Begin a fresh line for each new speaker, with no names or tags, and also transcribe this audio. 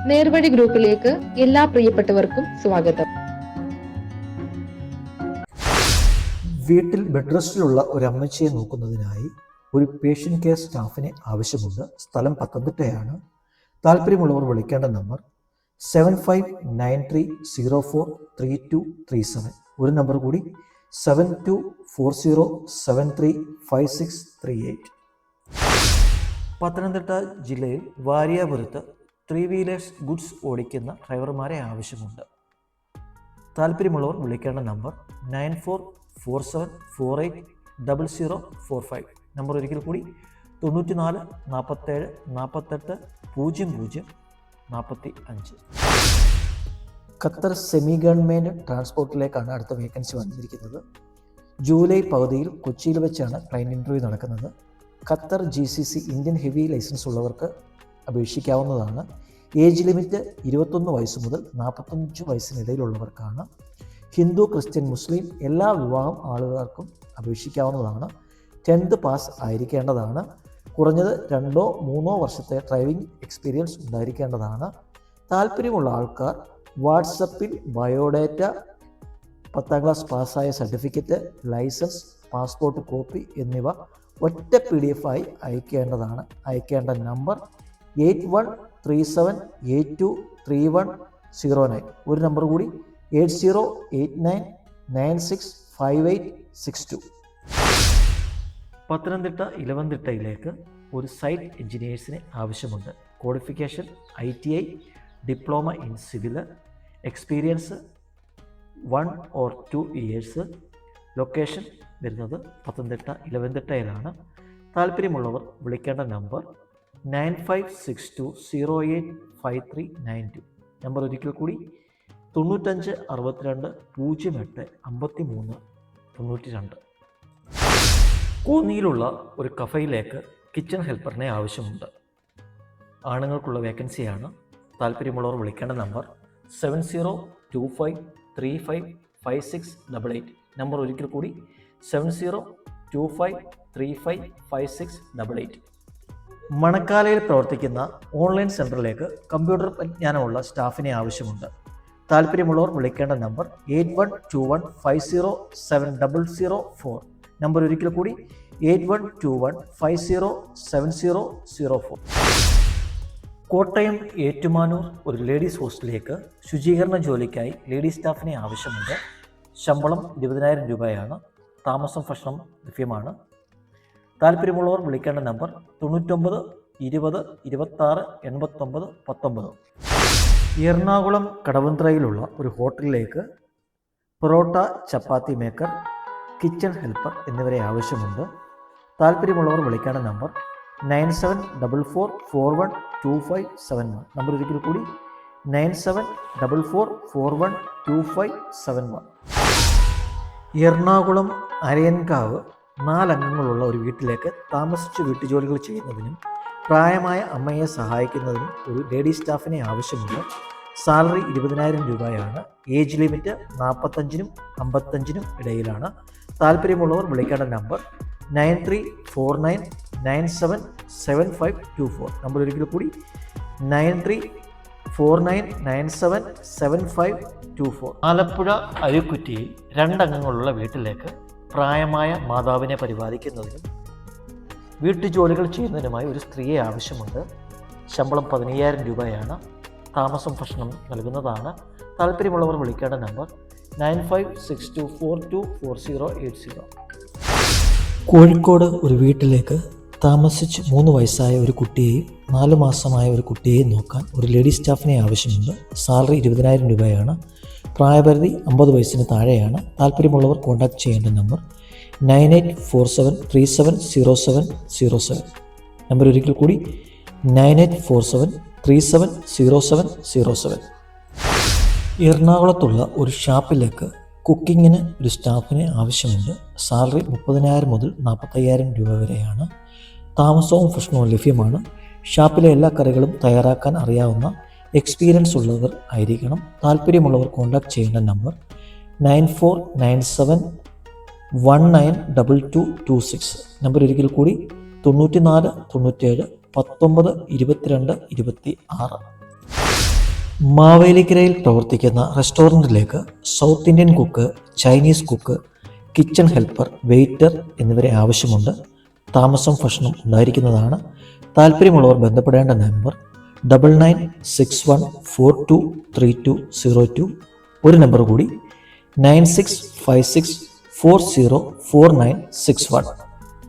നേർവഴി ഗ്രൂപ്പിലേക്ക് എല്ലാ പ്രിയപ്പെട്ടവർക്കും സ്വാഗതം.
വീട്ടിൽ ബെഡ് റെസ്റ്റിലുള്ള ഒരു അമ്മച്ചിയെ നോക്കുന്നതിനായി ഒരു പേഷ്യൻ്റ് കെയർ സ്റ്റാഫിനെ ആവശ്യമുണ്ട്. സ്ഥലം പത്തനംതിട്ടയാണ്. താല്പര്യമുള്ളവർ വിളിക്കേണ്ട നമ്പർ 7593043237. ഒരു നമ്പർ കൂടി 7240735638. പത്തനംതിട്ട ജില്ലയിൽ വാരിയാപുരത്ത് 3 വീലേഴ്സ് ഗുഡ്സ് ഓടിക്കുന്ന ഡ്രൈവർമാരെ ആവശ്യമുണ്ട്. താല്പര്യമുള്ളവർ വിളിക്കേണ്ട നമ്പർ 9447480045. നമ്പർ ഒരിക്കൽ കൂടി 94 47 48 00 45. ഖത്തർ സെമി ഗവൺമെൻറ് ട്രാൻസ്പോർട്ടിലേക്കാണ് അടുത്ത വേക്കൻസി വന്നിരിക്കുന്നത്. ജൂലൈ പകുതിയിൽ കൊച്ചിയിൽ വെച്ചാണ് ക്ലയൻറ്റ് ഇൻ്റർവ്യൂ നടക്കുന്നത്. Qatar GCC Indian heavy licence ഉള്ളവർക്ക് അപേക്ഷിക്കാവുന്നതാണ്. ഏജ് ലിമിറ്റ് 21 വയസ്സ് മുതൽ 45 വയസ്സിനിടയിലുള്ളവർക്കാണ്. ഹിന്ദു, ക്രിസ്ത്യൻ, മുസ്ലിം എല്ലാ വിഭാഗം ആളുകൾക്കും അപേക്ഷിക്കാവുന്നതാണ്. 10th pass ആയിരിക്കേണ്ടതാണ്. കുറഞ്ഞത് 2-3 വർഷത്തെ ഡ്രൈവിംഗ് എക്സ്പീരിയൻസ് ഉണ്ടായിരിക്കേണ്ടതാണ്. താല്പര്യമുള്ള ആൾക്കാർ വാട്സപ്പിൽ ബയോഡേറ്റ, 10ാം ക്ലാസ് പാസ്സായ സർട്ടിഫിക്കറ്റ്, ലൈസൻസ്, പാസ്പോർട്ട് കോപ്പി എന്നിവ ഒറ്റ PDF ആയി അയക്കേണ്ടതാണ്. അയക്കേണ്ട നമ്പർ 8137823109. ഒരു നമ്പർ കൂടി 8089965862. പത്തനംതിട്ട ഇലവന്തിട്ടയിലേക്ക് ഒരു സൈറ്റ് എഞ്ചിനീയേഴ്സിനെ ആവശ്യമുണ്ട്. Qualification ITI, diploma in civil, experience 1 or 2 years. Location വരുന്നത് പത്തനംതിട്ട ഇലവന്തിട്ടയിലാണ്. താല്പര്യമുള്ളവർ വിളിക്കേണ്ട നമ്പർ 9562085392. നമ്പർ ഒരിക്കൽ കൂടി 95 62 08 53 92. കോന്നിയിലുള്ള ഒരു കഫയിലേക്ക് കിച്ചൺ ഹെൽപ്പറിനെ ആവശ്യമുണ്ട്. ആണുങ്ങൾക്കുള്ള വേക്കൻസിയാണ്. താല്പര്യമുള്ളവർ വിളിക്കേണ്ട നമ്പർ 7025355688. നമ്പർ ഒരിക്കൽ കൂടി 7025355688. മണക്കാലയിൽ പ്രവർത്തിക്കുന്ന ഓൺലൈൻ സെൻറ്ററിലേക്ക് കമ്പ്യൂട്ടർ പരിജ്ഞാനമുള്ള സ്റ്റാഫിനെ ആവശ്യമുണ്ട്. താല്പര്യമുള്ളവർ വിളിക്കേണ്ട നമ്പർ 8121507004. നമ്പർ ഒരിക്കൽ കൂടി 8121507004. കോട്ടയം ഏറ്റുമാനൂർ ഒരു ലേഡീസ് ഹോസ്റ്റലിലേക്ക് ശുചീകരണ ജോലിക്കായി ലേഡീസ് സ്റ്റാഫിനെ ആവശ്യമുണ്ട്. ശമ്പളം 20,000 രൂപയാണ്. താമസം ഭക്ഷണം ലഭ്യമാണ്. താല്പര്യമുള്ളവർ വിളിക്കേണ്ട നമ്പർ 99 20 26 89 19. എറണാകുളം കടവന്ത്രയിലുള്ള ഒരു ഹോട്ടലിലേക്ക് പൊറോട്ട, ചപ്പാത്തി മേക്കർ, കിച്ചൺ ഹെൽപ്പർ എന്നിവരെ ആവശ്യമുണ്ട്. താല്പര്യമുള്ളവർ വിളിക്കേണ്ട നമ്പർ 9744412571. നമ്പർ ഒരിക്കൽ കൂടി 9744412571. എറണാകുളം അരയൻകാവ് 4 അംഗങ്ങളുള്ള ഒരു വീട്ടിലേക്ക് താമസിച്ച് വീട്ടുജോലികൾ ചെയ്യുന്നതിനും പ്രായമായ അമ്മയെ സഹായിക്കുന്നതിനും ഒരു ലേഡീസ് സ്റ്റാഫിനെ ആവശ്യമുണ്ട്. സാലറി 20,000 രൂപയാണ്. ഏജ് ലിമിറ്റ് 45-നും 55-നും ഇടയിലാണ്. താല്പര്യമുള്ളവർ വിളിക്കേണ്ട നമ്പർ 9349977524. നമ്പർ ഒരിക്കൽ കൂടി 9349977524. ആലപ്പുഴ അരുക്കുറ്റിയിൽ 2 അംഗങ്ങളുള്ള വീട്ടിലേക്ക് പ്രായമായ മാതാവിനെ പരിപാലിക്കുന്നതിനും വീട്ടുജോലികൾ ചെയ്യുന്നതിനുമായി ഒരു സ്ത്രീയെ ആവശ്യമുണ്ട്. ശമ്പളം 15,000 രൂപയാണ്. താമസം ഭക്ഷണം നൽകുന്നതാണ്. താല്പര്യമുള്ളവർ വിളിക്കേണ്ട നമ്പർ 9562424080. കോഴിക്കോട് ഒരു വീട്ടിലേക്ക് താമസിച്ച് 3 വയസ്സായ ഒരു കുട്ടിയെയും 4 മാസമായ ഒരു കുട്ടിയെയും നോക്കാൻ ഒരു ലേഡീസ് സ്റ്റാഫിനെ ആവശ്യമുണ്ട്. സാലറി 20,000 രൂപയാണ്. പ്രായപരിധി 50 വയസ്സിന് താഴെയാണ്. താല്പര്യമുള്ളവർ കോൺടാക്ട് ചെയ്യേണ്ട നമ്പർ 9847370707. നമ്പർ ഒരിക്കൽ കൂടി 9847370707. എറണാകുളത്തുള്ള ഒരു ഷാപ്പിലേക്ക് കുക്കിങ്ങിന് ഒരു സ്റ്റാഫിനെ ആവശ്യമുണ്ട്. സാലറി 30,000 മുതൽ 45,000 രൂപ വരെയാണ്. താമസവും ഭക്ഷണവും ലഭ്യമാണ്. ഷാപ്പിലെ എല്ലാ കറികളും തയ്യാറാക്കാൻ അറിയാവുന്ന എക്സ്പീരിയൻസ് ഉള്ളവർ ആയിരിക്കണം. താല്പര്യമുള്ളവർ കോൺടാക്ട് ചെയ്യേണ്ട നമ്പർ 9497192226. നമ്പർ ഒരിക്കൽ കൂടി 94 97 19 22 26. മാവേലിക്കരയിൽ പ്രവർത്തിക്കുന്ന റെസ്റ്റോറൻറ്റിലേക്ക് south Indian cook, Chinese cook, kitchen helper, waiter എന്നിവരെ ആവശ്യമുണ്ട്. താമസം ഭക്ഷണം ഉണ്ടായിരിക്കുന്നതാണ്. താല്പര്യമുള്ളവർ ബന്ധപ്പെടേണ്ട നമ്പർ 9961423202. ഒരു നമ്പർ കൂടി 9656404961.